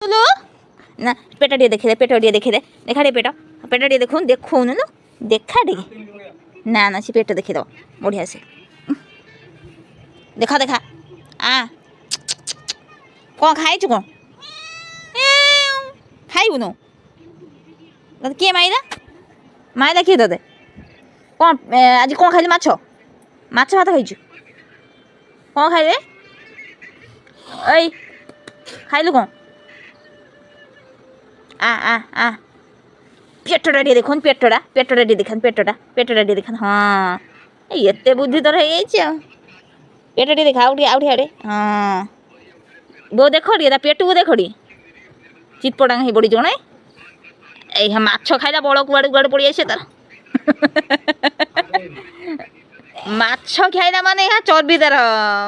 लो ना पेट टे देखी दे पेट टे देखी दे देखा टे पेट पेट टे देखो देखौन ना देखा टे ना ना से पेट देखी दो बढ़िया से देखा देखा आ कौन खाई कौन खाइबु न किए माइला माइला किए ते कौन आज कौन खाइली माछ माछ भात खाइछु कौन खाइले ओई खाइलु कौन आ आ आ पेटटा टे देखन पेटटा टे देखन पेटटा टे देखन हाँ एते बुद्धि तोर हो पेट टे देखा आउटी आड़े हाँ बो देख टे पेट को देख टे चितपटांग हो पड़ी जड़े ये माछ खाइला बड़ कुआड़े कुआड़े पड़ी आसे तार माछ खाइला माने यहाँ चर्बी तार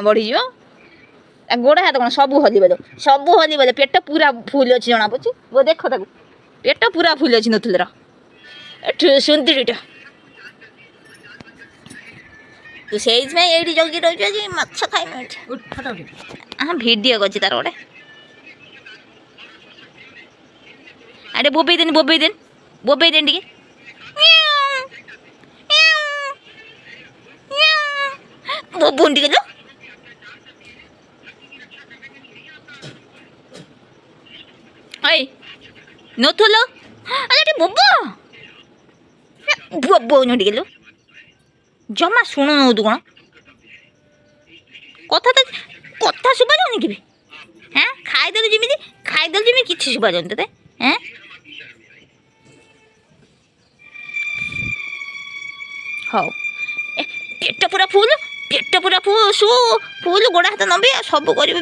बढ़ी गोड़ हाथ कौन सब हलिबे पेट पूरा फुल अच्छी जना पड़ी वो देख ताको पेट पूरा फुल अच्छी नथुलर सुंदरीटा तू से जगी रही माछ खाई हाँ भिडियो करছি तार गोटे अरे बोबे देन टिके बोबन टिके लो ओए नथुलो अरे बोबो बोबो न टिके लो जमा शुणु न तू कौन कथा शुभा जाऊनी कि हाँ खाईदेलु जमी किसी शुभा जाऊनी ते हाँ हाँ पेट पूरा फुल फुल गोड़ हाथ नबे सब कर